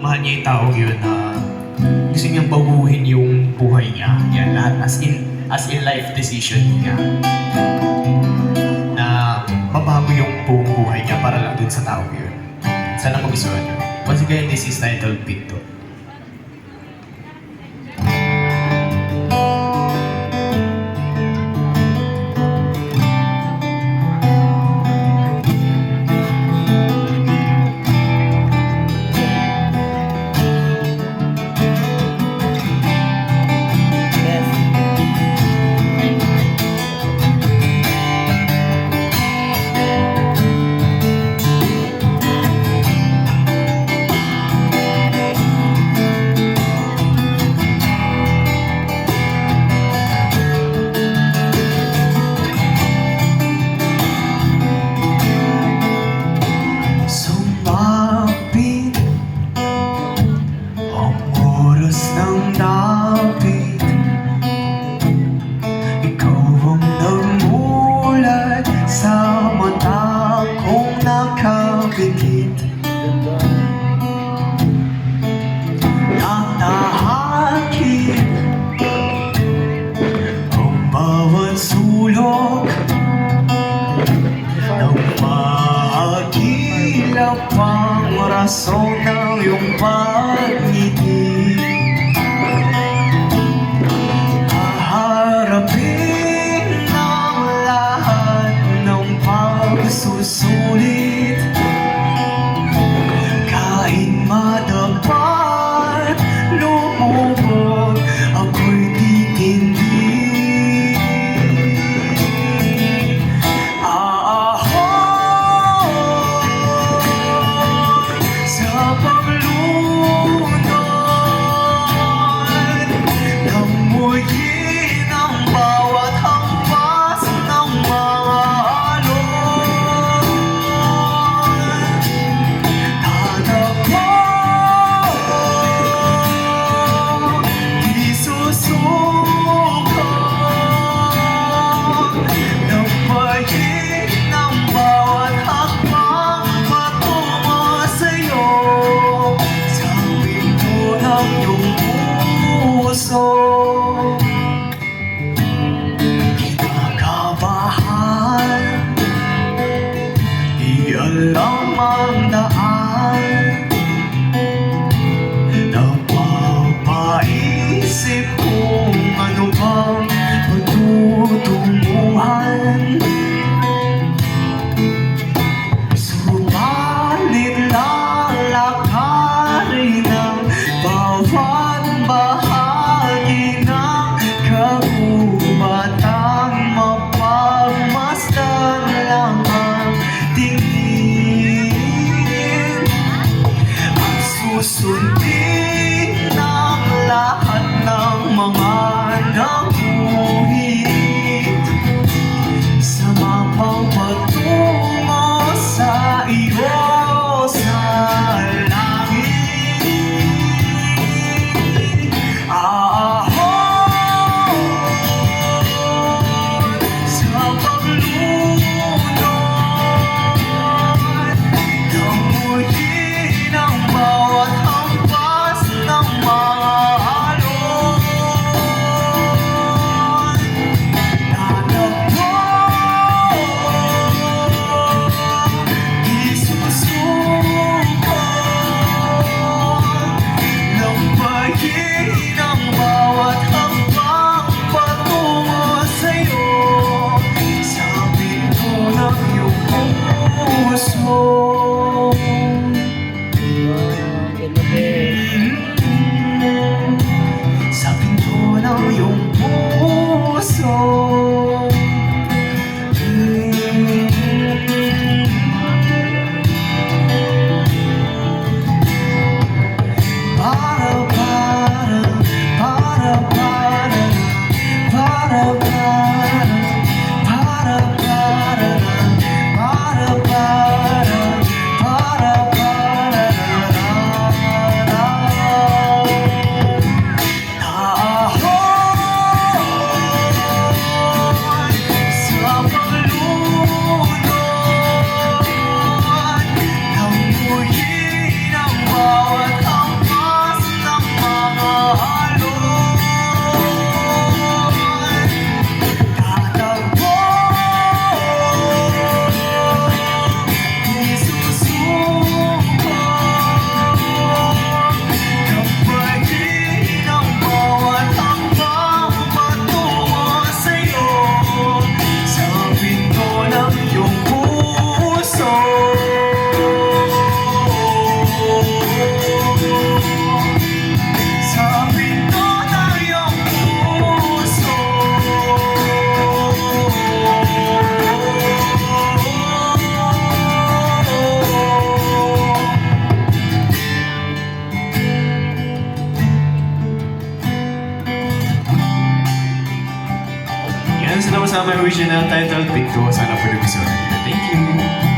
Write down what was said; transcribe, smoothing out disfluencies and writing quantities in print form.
mahal niya yung taong yun na gusto niyang baguhin yung buhay niya. Yan, lahat as in life decision niya. Na mabago yung buong buhay niya para lang dun sa taong yun. Sana magustuhan niyo. Once again, this is titled Pinto. Natahakit ang bawat sulok ng maagilap ang rason ng iyong pag-ngiti. Haharapin ang lahat ng pagsusulit. Kahit madapat lumubog, ako'y titindi. Aahon sa paglunod, damuyin ang bawat hampas ng mga alon. Kinakabahan, di alam ang daan. Napapaisip kung ano bang patutunguhan. Subalit lalakarin ang bawat bahagi ng kagubatang mapagmasdan lang ang tingin at susundin ang lahat ng mga naguhit sa mapang patungo sa iyo sa langit. Aahon sa paglunod, damuyin ang bawat hampas ng mga alon. Natagpuan original title pic ko. Sana po nagustuhan niyo. Thank you!